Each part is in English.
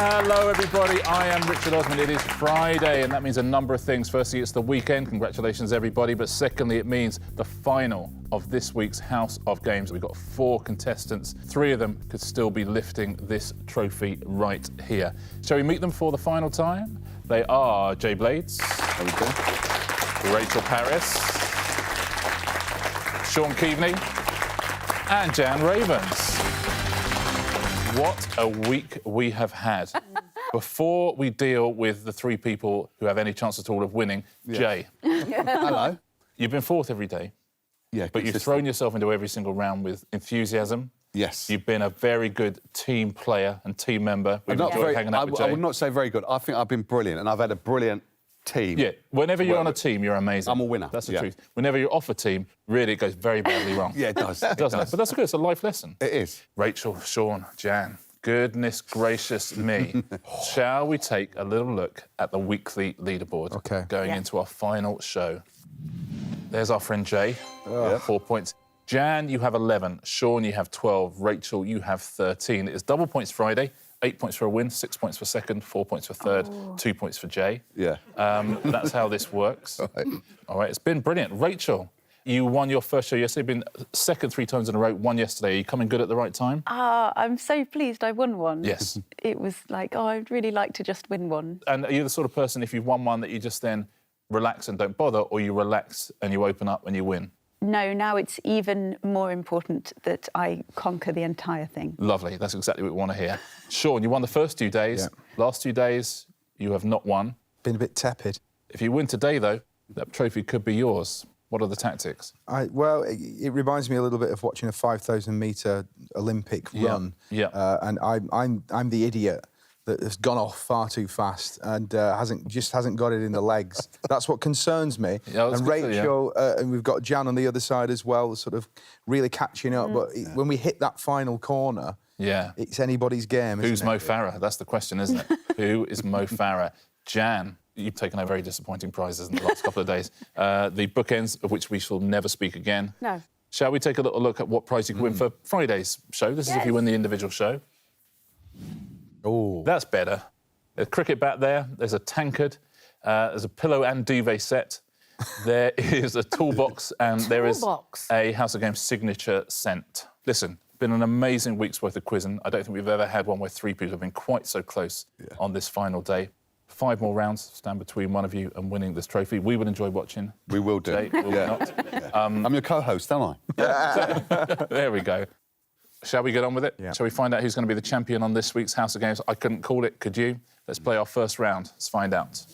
Hello, everybody. I am Richard Osman. It is Friday, and that means a number of things. Firstly, it's the weekend. Congratulations, everybody. But secondly, it means the final of this week's House of Games. We've got 4 contestants. 3 of them could still be lifting this trophy right here. Shall we meet them for the final time? They are Jay Blades. Rachel Parris. Shaun Keaveny. And Jan Ravens. What a week we have had. Before we deal with the 3 people who have any chance at all of winning, Jay. Hello. You've been 4th every day. Yeah, but you've thrown yourself into every single round with enthusiasm. Yes. You've been a very good team player and team member. We've enjoyed hanging out with Jay. I would not say very good. I think I've been brilliant, and I've had a brilliant team. Yeah, whenever you're on a team, you're amazing. I'm a winner. That's the truth. Whenever you're off a team, really, it goes very badly wrong. Yeah, it does. Doesn't it? But that's good. It's a life lesson. It is. Rachel, Shaun, Jan, goodness gracious me. Shall we take a little look at the weekly leaderboard going into our final show? There's our friend Jay, 4 points. Jan, you have 11. Shaun, you have 12. Rachel, you have 13. It's double points Friday. 8 points for a win, 6 points for second, 4 points for third, 2 points for Jay. Yeah. That's how this works. All right, it's been brilliant. Rachel, you won your first show yesterday, been second 3 times in a row, won yesterday. Are you coming good at the right time? I'm so pleased I won one. Yes. It was like, I'd really like to just win one. And are you the sort of person, if you've won one, that you just then relax and don't bother, or you relax and you open up and you win? No, now it's even more important that I conquer the entire thing. Lovely. That's exactly what we want to hear. Shaun, you won the first 2 days. Yeah. Last 2 days, you have not won. Been a bit tepid. If you win today, though, that trophy could be yours. What are the tactics? Well, it reminds me a little bit of watching a 5,000-metre Olympic run. Yeah. And I'm the idiot that has gone off far too fast and hasn't got it in the legs. That's what concerns me. Yeah, and Rachel, and we've got Jan on the other side as well, sort of really catching up. But when we hit that final corner, it's anybody's game. Who's Mo Farah? That's the question, isn't it? Who is Mo Farah? Jan, you've taken out very disappointing prizes in the last couple of days. The bookends, of which we shall never speak again. No. Shall we take a little look at what prize you can win for Friday's show? This is if you win the individual show. Oh, that's better. There's a cricket bat there. There's a tankard. There's a pillow and duvet set. There is a toolbox, and there is a House of Games signature scent. Listen, been an amazing week's worth of quizzing. I don't think we've ever had one where 3 people have been quite so close on this final day. 5 more rounds stand between one of you and winning this trophy. We will enjoy watching. We will do. Jay, will we not? I'm your co-host, aren't I? There we go. Shall we get on with it? Yeah. Shall we find out who's going to be the champion on this week's House of Games? I couldn't call it, could you? Let's play our first round. Let's find out.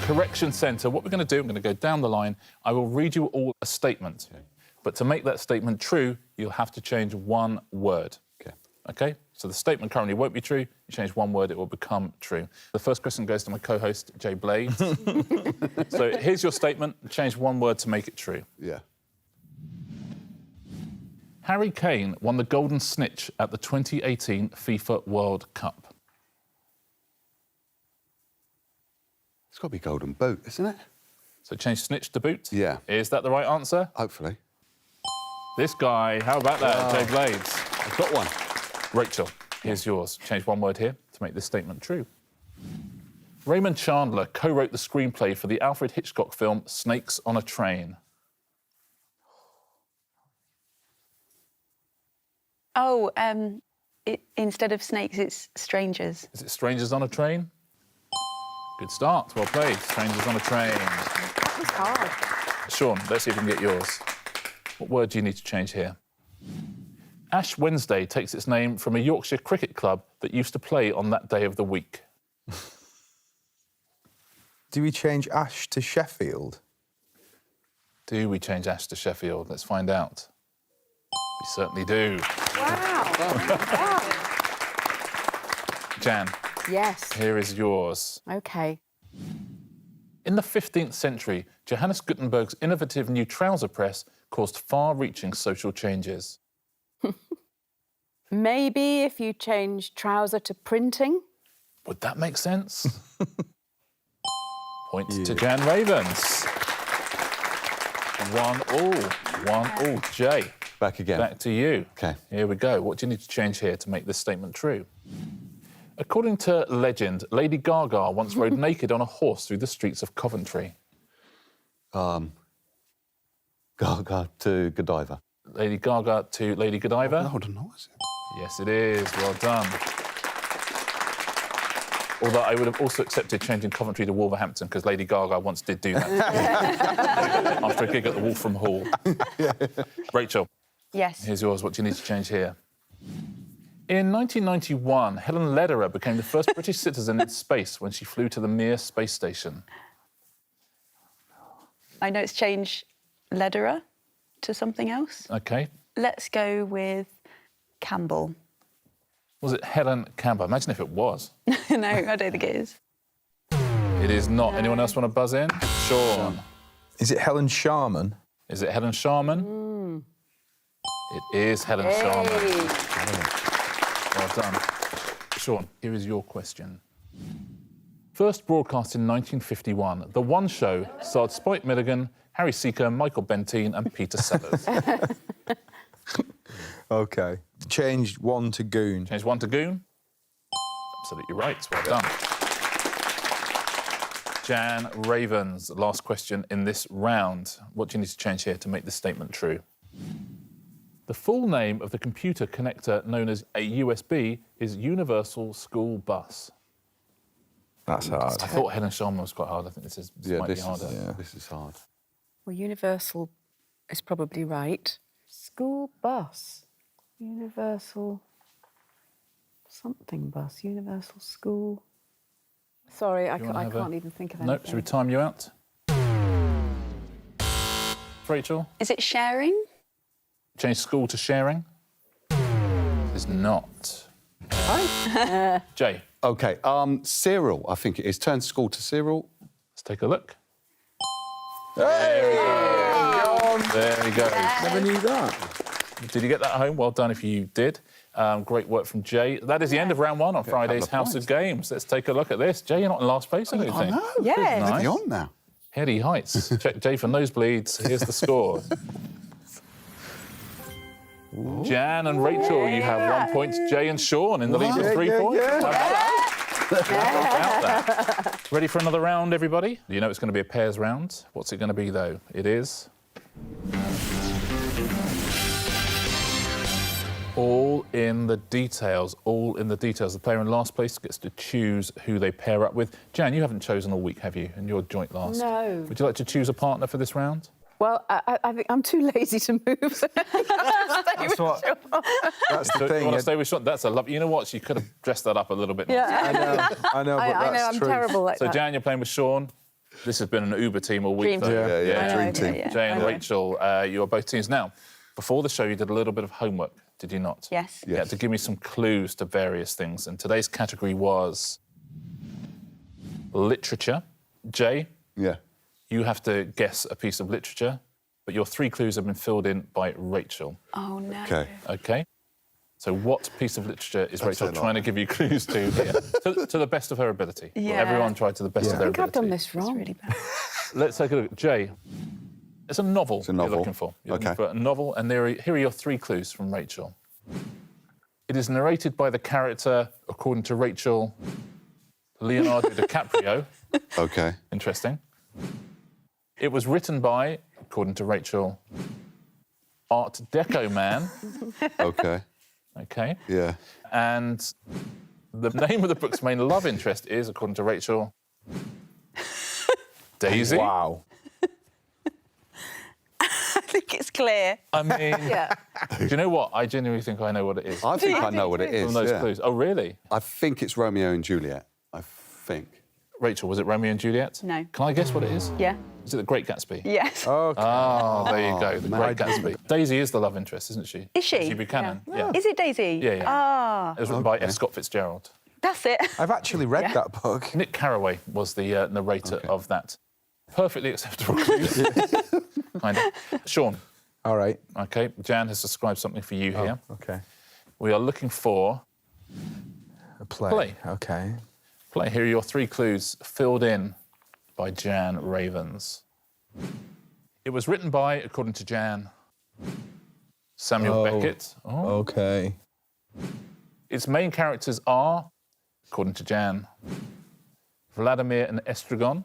Correction centre. What we're going to do, I'm going to go down the line. I will read you all a statement. Okay. But to make that statement true, you'll have to change 1 word. OK? So the statement currently won't be true. You change 1 word, it will become true. The first question goes to my co-host, Jay Blades. So here's your statement. Change 1 word to make it true. Yeah. Harry Kane won the Golden Snitch at the 2018 FIFA World Cup. It's got to be Golden Boot, isn't it? So change snitch to boot? Yeah. Is that the right answer? Hopefully. This guy, how about that, Jay Blades? I've got one. Rachel, here's yours. Change 1 word here to make this statement true. Raymond Chandler co-wrote the screenplay for the Alfred Hitchcock film Snakes on a Train. Oh, instead of snakes, it's strangers. Is it Strangers on a Train? Good start. Well played. Strangers on a Train. That was hard. Shaun, let's see if we can get yours. What word do you need to change here? Ash Wednesday takes its name from a Yorkshire cricket club that used to play on that day of the week. Do we change Ash to Sheffield? Do we change Ash to Sheffield? Let's find out. We certainly do. Wow. Wow. Jan. Yes. Here is yours. OK. In the 15th century, Johannes Gutenberg's innovative new trouser press caused far-reaching social changes. Maybe if you change trouser to printing? Would that make sense? Point to Jan Ravens. 1-1. 1-1. Jay. Back again. Back to you. OK. Here we go. What do you need to change here to make this statement true? According to legend, Lady Gaga once rode naked on a horse through the streets of Coventry. Gaga to Godiva. Lady Gaga to Lady Godiva? I don't know, is it? Yes, it is. Well done. Although I would have also accepted changing Coventry to Wolverhampton because Lady Gaga once did do that. After a gig at the Wolfram Hall. Rachel. Yes. Here's yours. What do you need to change here? In 1991, Helen Lederer became the first British citizen in space when she flew to the Mir space station. I know it's changed Lederer to something else. OK. Let's go with Campbell. Was it Helen Campbell? Imagine if it was. No, I don't think it is. It is not. No. Anyone else want to buzz in? Shaun. Is it Helen Sharman? Is it Helen Sharman? It is Helen Sharman. Well done. Shaun, here is your question. First broadcast in 1951, The One Show starred Spike Milligan, Harry Seeker, Michael Benteen and Peter Sellers. OK. Changed 1 to Goon. Change 1 to Goon? Absolutely right. Well done. Jan Ravens, last question in this round. What do you need to change here to make this statement true? The full name of the computer connector known as a USB is Universal School Bus. That's hard. I thought Helen Sharman was quite hard. I think this might be harder. This is hard. Well, Universal is probably right. School bus. Universal something bus. Universal school. Sorry, I can't even think of anything. Nope, should we time you out? Rachel? Is it sharing? Change school to sharing? It's not. Jay? OK, cereal, I think it is. Turn school to cereal. Let's take a look. There we go. There we go. Never knew that. Did you get that at home? Well done if you did. Great work from Jay. That is the end of round 1 on Friday's House of Games. Let's take a look at this. Jay, you're not in last place, I don't think. I know. Yeah. Nice. Beyond now. Heady heights. Check Jay for nosebleeds. Here's the score. Jan and Rachel, you have 1 point. Jay and Shaun in the lead with 3 points. Ready for another round, everybody? You know it's going to be a pairs round. What's it going to be, though? It is... all in the details, all in the details. The player in last place gets to choose who they pair up with. Jan, you haven't chosen all week, have you? And you're joint last. No. Would you like to choose a partner for this round? Well, I think I'm too lazy to move. So That's the thing. You want to stay with Shaun? That's a love. You know what? She could have dressed that up a little bit. Yeah. I know, but I know, that's I'm true. terrible like So, that. Jan, you're playing with Shaun. This has been an Uber team all week. Dream though. team. Dream team. Yeah. Jay and Rachel, you are both teams. Now, before the show, you did a little bit of homework, did you not? Yes. You had to give me some clues to various things. And today's category was literature. Jay, Yeah. you have to guess a piece of literature, but your 3 clues have been filled in by Rachel. Oh, no. OK. OK? So what piece of literature is That's Rachel a lot. trying to give you clues to here? to the best of her ability. Yeah. Everyone tried to the best of their I think I've ability. done this wrong. It's really bad. Let's take a look. Jay, it's a novel, a novel. you're looking for. You're looking OK. for a novel, and here are your 3 clues from Rachel. It is narrated by the character, according to Rachel, Leonardo DiCaprio. OK. Interesting. It was written by, according to Rachel, Art Deco man. OK. OK. Yeah. And the name of the book's main love interest is, according to Rachel, Daisy. Wow. I think it's clear. I mean, Yeah. do you know what? I genuinely think I know what it is. I think I know what it is. From those yeah. clues. Oh, really? I think it's Romeo and Juliet. I think. Rachel, was it Romeo and Juliet? No. Can I guess what it is? Yeah. Is it The Great Gatsby? Yes. OK. Oh, there you go. The man. Great Gatsby. Daisy is the love interest, isn't she? Is she? Daisy Buchanan. Yeah. Is it Daisy? Yeah, yeah. Ah, It was written by F. Scott Fitzgerald. that's it. I've actually read that book. Nick Carraway was the narrator of that. Perfectly acceptable clues. Kind of. Shaun. All right. OK, Jan has described something for you here. OK. We are looking for A play. Play. OK. play. Here are your 3 clues filled in by Jan Ravens. It was written by, according to Jan, Samuel Beckett. Oh. OK. Its main characters are, according to Jan, Vladimir and Estragon.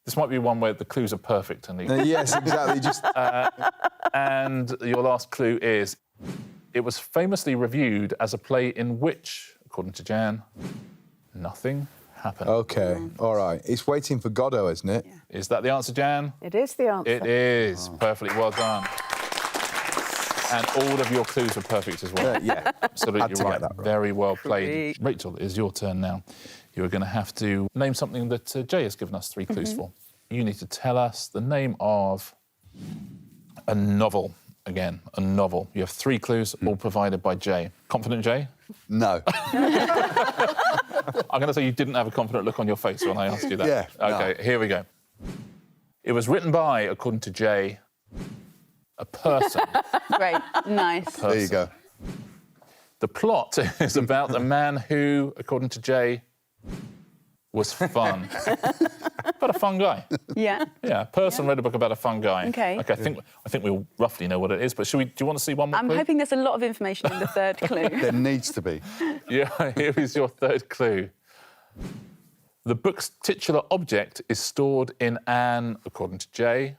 This might be one where the clues are perfect. And yes, exactly. Just and your last clue is, it was famously reviewed as a play in which, according to Jan, nothing happened. OK, all right. It's Waiting for Godot, isn't it? Yeah. Is that the answer, Jan? It is the answer. It is. Perfectly well done. And all of your clues were perfect as well. Yeah. Absolutely right. That right. Very well played. Rachel, it is your turn now. You are going to have to name something that Jay has given us 3 clues for. You need to tell us the name of a novel. Again, a novel. You have 3 clues, all provided by Jay. Confident, Jay? No. I'm going to say you didn't have a confident look on your face when I asked you that. Yeah. OK, Here we go. It was written by, according to Jay, a person. Great, nice. There you go. The plot is about a man who, according to Jay, was fun. But a fun guy. Yeah. Yeah, a person read a book about a fun guy. OK. OK, I think we all roughly know what it is, but do you want to see one more I'm clue? hoping there's a lot of information in the 3rd clue. There needs to be. Yeah, here is your 3rd clue. The book's titular object is stored in an, according to Jay,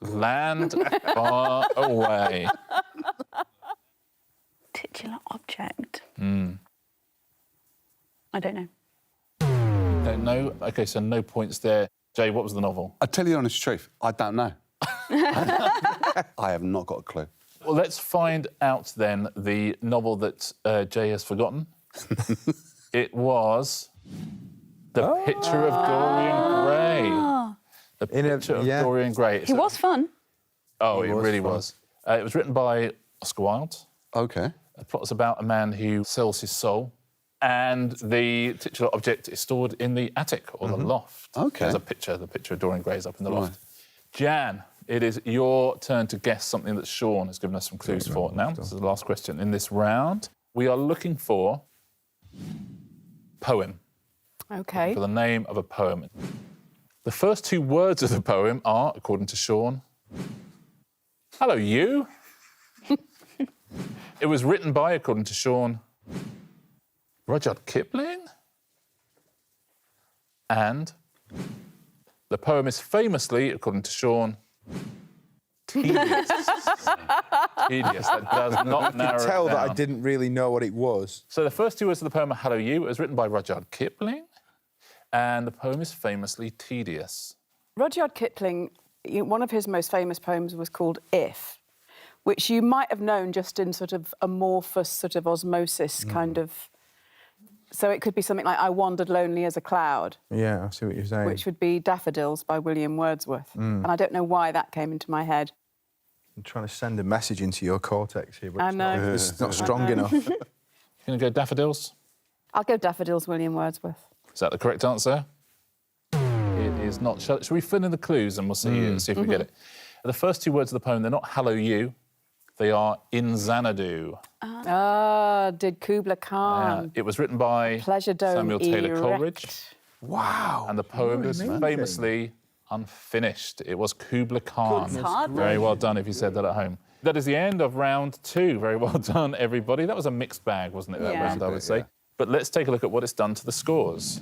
land far away. Titular object? I don't know. Don't know? OK, so no points there. Jay, what was the novel? I tell you the honest truth, I don't know. I have not got a clue. Well, let's find out then the novel that Jay has forgotten. It was The Picture of Dorian Gray. The Picture of Dorian Gray. He was fun. Oh, it really was. It was written by Oscar Wilde. OK. The plot is about a man who sells his soul, and the titular object is stored in the attic or the loft. OK. There's a picture. The picture of Dorian Gray is up in the loft. Jan, it is your turn to guess something that Shaun has given us some clues for now. This is the last question in this round. We are looking for poem. OK. For the name of a poem. The first 2 words of the poem are, according to Shaun, hello, you. It was written by, according to Shaun, Rudyard Kipling. And the poem is famously, according to Shaun, tedious. Tedious. That does not narrow it down. Tell that I didn't really know what it was. So the first 2 words of the poem are hello, you. It was written by Rudyard Kipling. And the poem is famously tedious. Rudyard Kipling, one of his most famous poems was called If, which you might have known just in sort of amorphous sort of osmosis kind of... So it could be something like I wandered lonely as a cloud. Yeah, I see what you're saying. Which would be Daffodils by William Wordsworth. And I don't know why that came into my head. I'm trying to send a message into your cortex here, but I know. it's not strong enough. You going to go Daffodils? I'll go Daffodils, William Wordsworth. Is that the correct answer? It is not. Shall we fill in the clues and we'll see if we get it? The first 2 words of the poem, they're not hello, you. They are in Xanadu. Did Kubla Khan. It was written by Pleasure Dome Samuel Taylor erect. Coleridge. Wow. And the poem is famously unfinished. It was Kubla Khan. That's hard. Very well done if you said that at home. That is the end of round 2. Very well done, everybody. That was a mixed bag, wasn't it, that round, I would say. Yeah. But let's take a look at what it's done to the scores.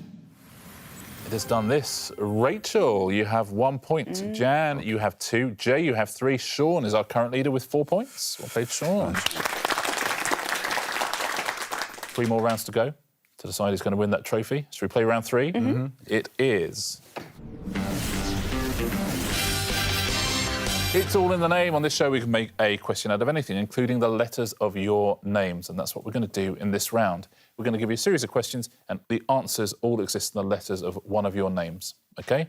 It has done this. Rachel, you have 1 point. Jan, you have 2. Jay, you have 3. Shaun is our current leader with 4 points. Well played, Shaun. 3 more rounds to go to decide who's going to win that trophy. Should we play round 3? It is. It's all in the name. On this show, we can make a question out of anything, including the letters of your names. And that's what we're going to do in this round. We're going to give you a series of questions, and the answers all exist in the letters of one of your names, OK?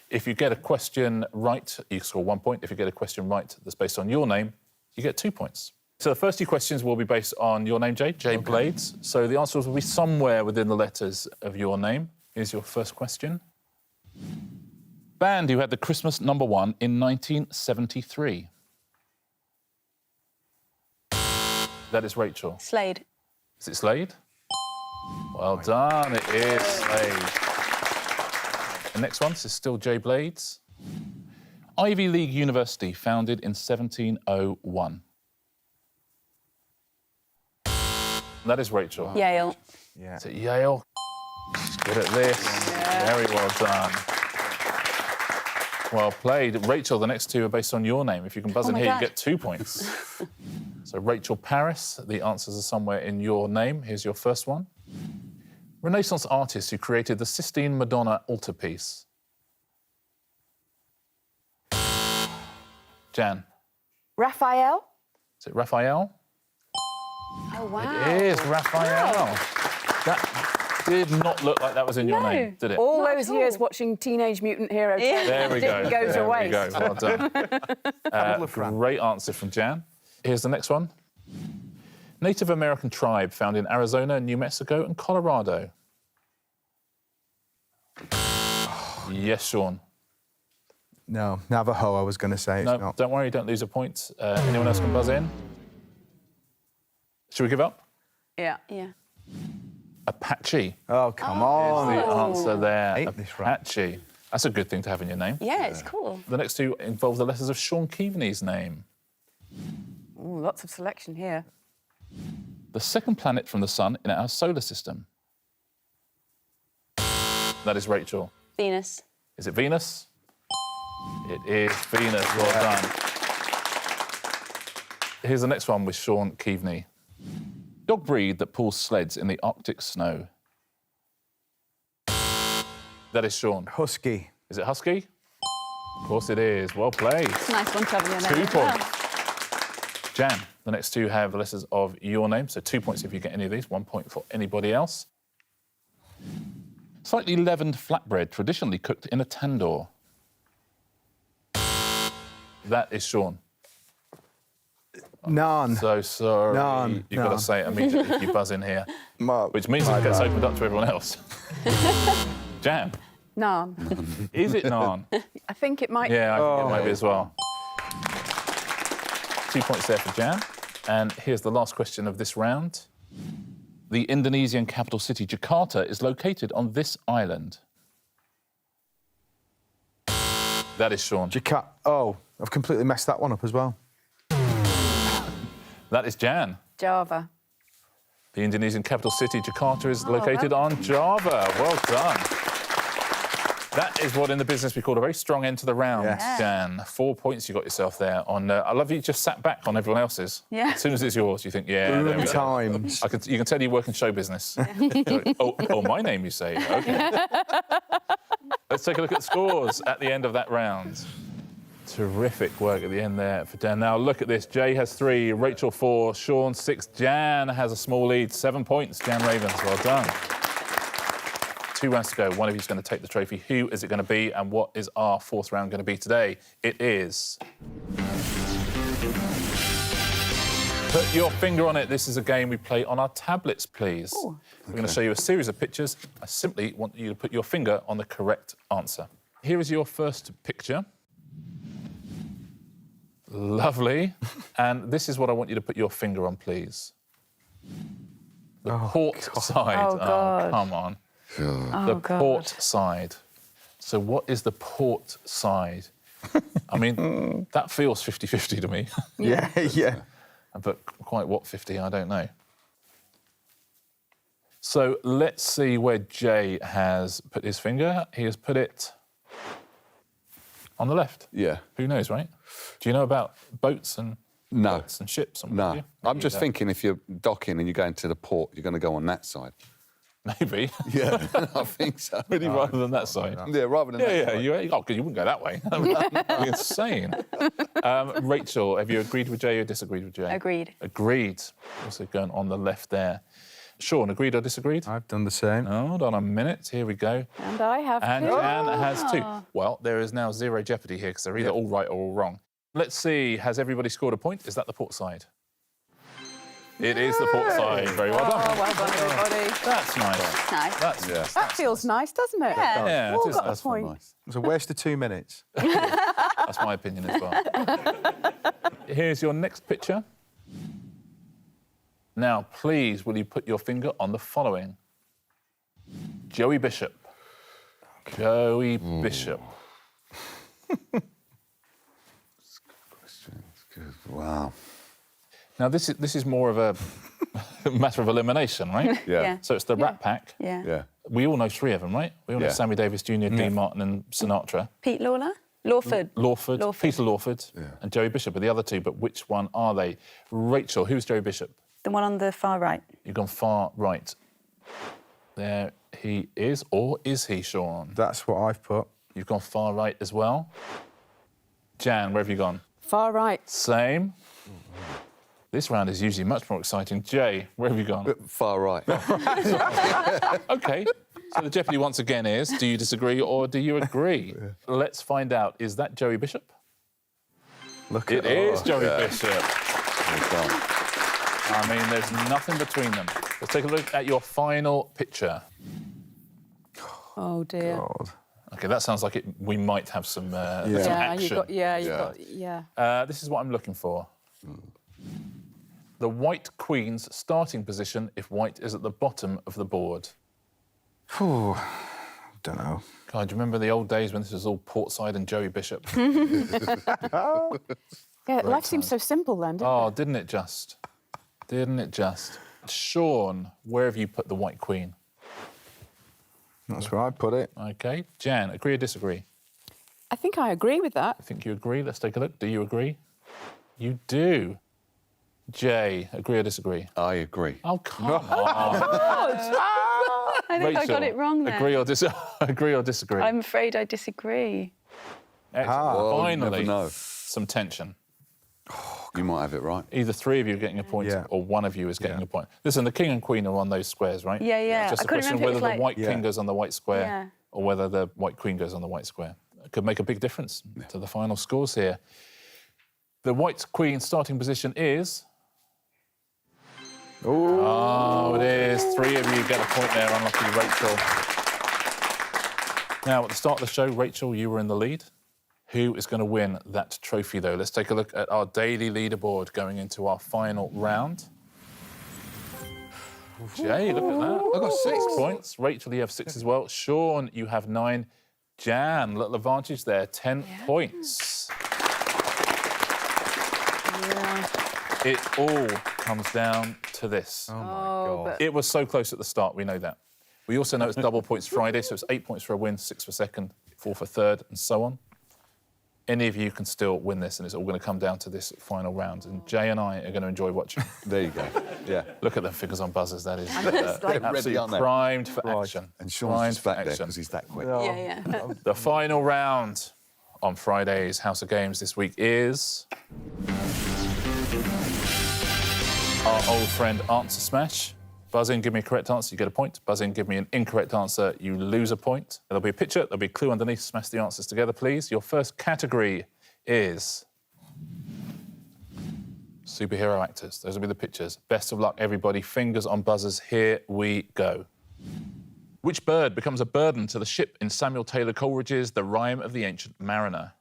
If you get a question right, you score 1 point. If you get a question right that's based on your name, you get 2 points. So the first 2 questions will be based on your name, Jay Blades. So the answers will be somewhere within the letters of your name. Here's your first question. Band who had the Christmas #1 in 1973. That is Rachel. Slade. Is it Slade? Well done, it is Slade. The next one, this is still Jay Blades. Ivy League University, founded in 1701. That is Rachel. Yale. Yeah. Is it Yale? Good at this. Yeah. Very well done. Well played. Rachel, the next two are based on your name. If you can buzz in here, you get 2 points. So Rachel Parris, the answers are somewhere in your name. Here's your first one. Renaissance artist who created the Sistine Madonna altarpiece. Jan. Raphael? Is it Raphael? Oh, wow. It is Raphael. That did not look like that was in your name, did it? All those years watching Teenage Mutant Hero Turtles There we go. didn't go to There we waste. go. Well done. Great answer from Jan. Here's the next one. Native American tribe found in Arizona, New Mexico and Colorado. Yes, Shaun. No, Navajo, I was going to say. It's No, not. don't worry, don't lose a point. Anyone else can buzz in? Should we give up? Yeah. Yeah. Apache. Oh, come on. Here's the answer there. Hate this right. Apache. That's a good thing to have in your name. Yeah, it's cool. The next two involve the letters of Shaun Keaveny's name. Ooh, lots of selection here. The second planet from the sun in our solar system. That is Rachel. Venus. Is it Venus? It is Venus. Well done. Here's the next one with Shaun Keaveny. Dog breed that pulls sleds in the Arctic snow. That is Shaun. Husky. Is it Husky? Of course it is. Well played. It's a nice one to have in your name. 2 points. Jan, the next two have the letters of your name, so 2 points if you get any of these, 1 point for anybody else. Slightly leavened flatbread, traditionally cooked in a tandoor. That is Shaun. Naan. So sorry. Naan. You've got to say it immediately if you buzz in here, which means it gets opened up to everyone else. Jan, Naan. is it naan? I think it might. Yeah, I think it might be as well. 2 points there for Jan. And here's the last question of this round. The Indonesian capital city, Jakarta, is located on this island. That is Shaun. Oh, I've completely messed that one up as well. That is Jan. Java. The Indonesian capital city, Jakarta, is located on Java. Well done. That is what in the business we call a very strong end to the round, Yes. Jan. 4 points you got yourself there on... I love you just sat back on everyone else's. Yeah. As soon as it's yours, you think, yeah, there we go. Times. You can tell you work in show business. Oh, my name, you say. OK. Let's take a look at the scores at the end of that round. Terrific work at the end there for Dan. Now, look at this. Jay has 3, Rachel 4, Shaun 6. Jan has a small lead, 7 points. Jan Ravens, well done. 2 rounds to go. One of you's going to take the trophy. Who is it going to be, and what is our 4th round going to be today? It is... Put your finger on it. This is a game we play on our tablets, please. Ooh. We're going to show you a series of pictures. I simply want you to put your finger on the correct answer. Here is your first picture. Lovely. And this is what I want you to put your finger on, please. The port side. Oh, God. Come on. The port side. So what is the port side? I mean, that feels 50-50 to me. Yeah, yeah. But quite what 50, I don't know. So let's see where Jay has put his finger. He has put it on the left. Yeah. Who knows, right? Do you know about boats and boats and ships? And No. I'm just thinking if you're docking and you're going to the port, you're going to go on that side. Maybe. Yeah, I think so. Really, rather than that side. Yeah, rather than that side. Because you wouldn't go that way. That'd be insane. Rachel, have you agreed with Jay or disagreed with Jay? Agreed. Agreed. Also going on the left there. Shaun, agreed or disagreed? I've done the same. Hold on a minute. Here we go. And I have And 2. Jan has 2. Well, there is now 0 jeopardy here because they're either all right or all wrong. Let's see. Has everybody scored a point? Is that the port side? It is the port side. Very well done. Oh, well done, everybody. That's nice. Nice. That feels nice, doesn't it? Yeah. Yeah, All it is got a nice. point. Nice. It was a waste of 2 minutes. That's my opinion as well. Here's your next picture. Now, please, will you put your finger on the following? Joey Bishop. Joey Bishop. Wow. Now, this is more of a matter of elimination, right? Yeah. So it's the Rat Pack. Yeah. We all know 3 of them, right? We all know Sammy Davis Jr., Dean Martin and Sinatra. Pete Lawler? Lawford. Peter Lawford and Joey Bishop are the other 2, but which one are they? Rachel, who's Joey Bishop? The one on the far right. You've gone far right. There he is, or is he, Shaun? That's what I've put. You've gone far right as well. Jan, where have you gone? Far right. Same. This round is usually much more exciting. Jay, where have you gone? Far right. OK. So the jeopardy once again is, do you disagree or do you agree? Let's find out. Is that Joey Bishop? It is Joey Bishop. I mean, there's nothing between them. Let's take a look at your final picture. Oh, dear. God. OK, that sounds like we might have some action. This is what I'm looking for. The white queen's starting position if white is at the bottom of the board. Phew. Don't know. God, do you remember the old days when this was all Portside and Joey Bishop? Life seems so simple then, didn't it? Didn't it just? Didn't it just? Shaun, where have you put the white queen? That's where I put it. OK. Jan, agree or disagree? I think I agree with that. I think you agree. Let's take a look. Do you agree? You do. Jay, agree or disagree? I agree. Oh, come on. I think Rachel, I got it wrong there. Agree or disagree? I'm afraid I disagree. Excellent. Well, Finally, you never know. some tension. You might have it right. Either 3 of you are getting a point or 1 of you is getting a point. Listen, the king and queen are on those squares, right? Yeah. It's just a question of whether the white king goes on the white square or whether the white queen goes on the white square. It could make a big difference to the final scores here. The white queen starting position is... Oh, it is. 3 of you get a point there, unlucky Rachel. Now, at the start of the show, Rachel, you were in the lead. Who is going to win that trophy, though? Let's take a look at our daily leaderboard going into our final round. Jay, look at that. I got 6 points. Rachel, you have 6 as well. Shaun, you have 9. Jan, little advantage there, 10 points. It all comes down to this. Oh, my God. It was so close at the start, we know that. We also know it's double points Friday, so it's 8 points for a win, 6 for second, 4 for third, and so on. Any of you can still win this, and it's all going to come down to this final round. And Jay and I are going to enjoy watching. There you go. Yeah. Look at the fingers on buzzers. That is ready, absolutely aren't they? primed for action. And Sean's just back there because he's that quick. The final round on Friday's House of Games this week is our old friend Answer Smash. Buzz in, give me a correct answer, you get a point. Buzz in, give me an incorrect answer, you lose a point. There'll be a picture, there'll be a clue underneath. Smash the answers together, please. Your first category is superhero actors. Those will be the pictures. Best of luck, everybody. Fingers on buzzers. Here we go. Which bird becomes a burden to the ship in Samuel Taylor Coleridge's The Rime of the Ancient Mariner?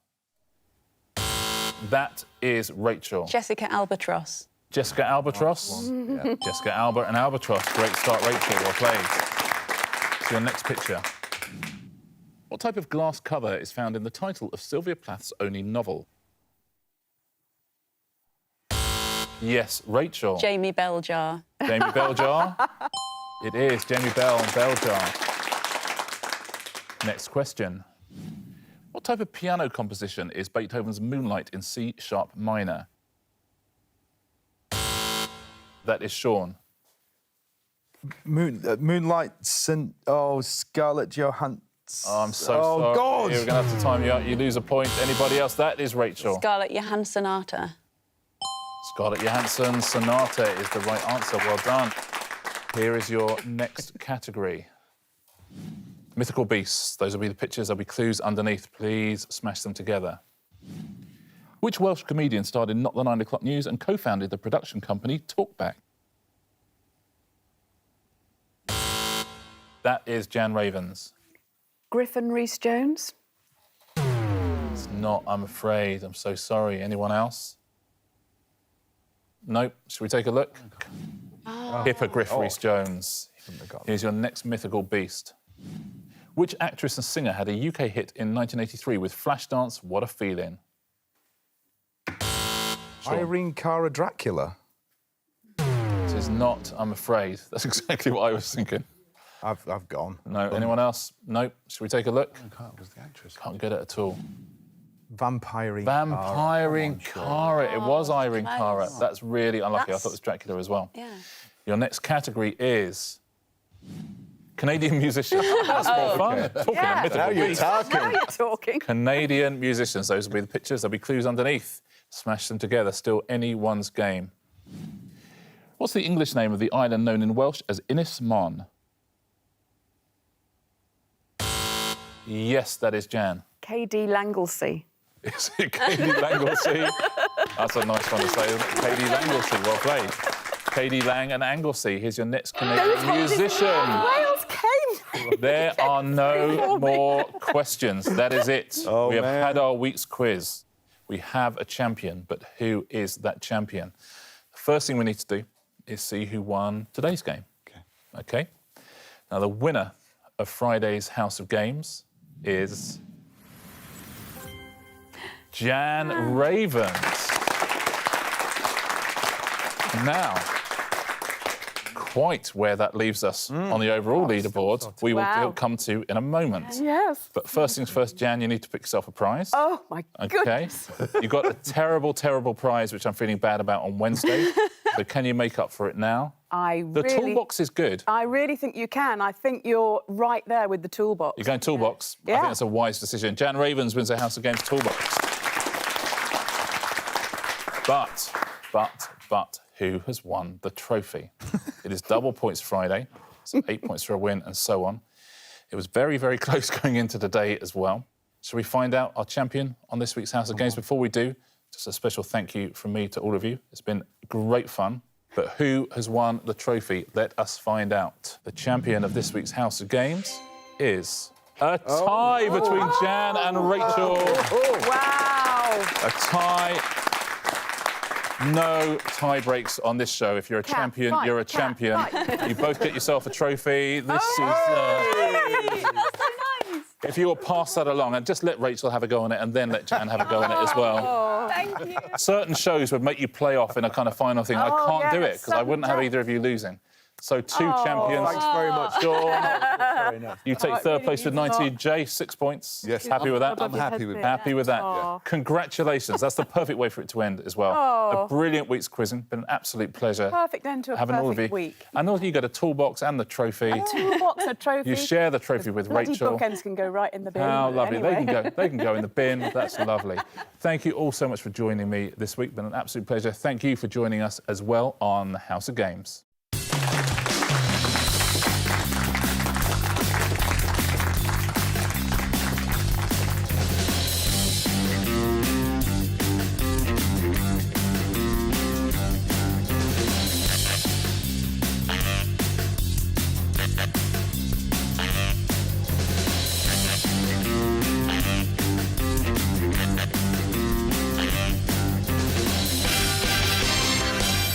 That is Rachel. Jessica Albatross. Jessica Albatross. Jessica Alba and Albatross. Great start, Rachel. Well played. So your next picture. What type of glass cover is found in the title of Sylvia Plath's only novel? Yes, Rachel. Jamie Bell jar. Jamie Bell jar. It is Jamie Bell and Bell jar. Next question. What type of piano composition is Beethoven's Moonlight in C sharp minor? That is Shaun. Moonlight, Scarlett Johansson. Oh, I'm so sorry. God. We're going to have to time you out. You lose a point. Anybody else? That is Rachel. Scarlett Johansson. Scarlett Johansson. Sonata is the right answer. Well done. Here is your next category. Mythical beasts. Those will be the pictures. There'll be clues underneath. Please smash them together. Which Welsh comedian starred in Not the 9 O'Clock News and co-founded the production company Talkback? That is Jan Ravens. Griffin Rhys-Jones? It's not, I'm afraid. I'm so sorry. Anyone else? Nope. Should we take a look? Hippogriff Rhys-Jones. Here's your next mythical beast. Which actress and singer had a UK hit in 1983 with Flashdance, What a Feeling? Irene Cara Dracula. It is not, I'm afraid. That's exactly what I was thinking. I've gone. No, anyone else? Nope. Should we take a look? Cara was the actress. Can't get it at all. Vampiring Cara. It was Irene Cara. That's really unlucky. I thought it was Dracula as well. Yeah. Your next category is Canadian musician. That's more fun. Talking a mythical beast. Now you're talking. Canadian musicians. Those will be the pictures. There'll be clues underneath. Smash them together. Still anyone's game. What's the English name of the island known in Welsh as Ynys Môn? Yes, that is Jan. KD Langlesey. Is it Katie Langlesey? That's a nice one to say, isn't it? Katie Langlesey, well played. Katie Lang and Anglesey. Here's your next Canadian musician. Wales came. There are no more questions. That is it. We have had our week's quiz. We have a champion, but who is that champion? The first thing we need to do is see who won today's game. Okay? Now, the winner of Friday's House of Games is Jan Ravens. Now, quite where that leaves us on the overall leaderboard, we will come to in a moment. Yes. But first things first, Jan, you need to pick yourself a prize. Oh, my goodness. You got a terrible, terrible prize, which I'm feeling bad about on Wednesday. So can you make up for it now? The toolbox is good. I really think you can. I think you're right there with the toolbox. You're going toolbox? Yeah. I think that's a wise decision. Jan Ravens wins the House of Games toolbox. But, who has won the trophy? It is double points Friday, so 8 points for a win and so on. It was very, very close going into today as well. Shall we find out our champion on this week's House of Games? Before we do, just a special thank you from me to all of you. It's been great fun. But who has won the trophy? Let us find out. The champion of this week's House of Games is a tie between Jan and Rachel. Wow. A tie. No tie breaks on this show. If you're a champion, you're a champion. You both get yourself a trophy. This is... That's so nice. If you will pass that along and just let Rachel have a go on it and then let Jan have a go on it as well. Thank you. Certain shows would make you play off in a kind of final thing. I can't do it because I wouldn't have either of you losing. So two champions. Thanks very much, Dawn. You take third place with 90. Jay, 6 points. Yes. Happy with that? I'm happy with that. Happy with that. Yeah. Congratulations. That's the perfect way for it to end as well. A brilliant week's quizzing. Been an absolute pleasure. Perfect end to a having all of you. perfect week. And also you get a toolbox and the trophy. A toolbox, a trophy. You share the trophy with Rachel. Bookends can go right in the bin. How lovely. Anyway. They can go in the bin. That's lovely. Thank you all so much for joining me this week. Been an absolute pleasure. Thank you for joining us as well on House of Games.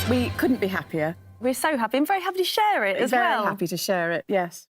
We couldn't be happier. We're so happy. I'm very happy to share it as well. Very happy to share it, yes.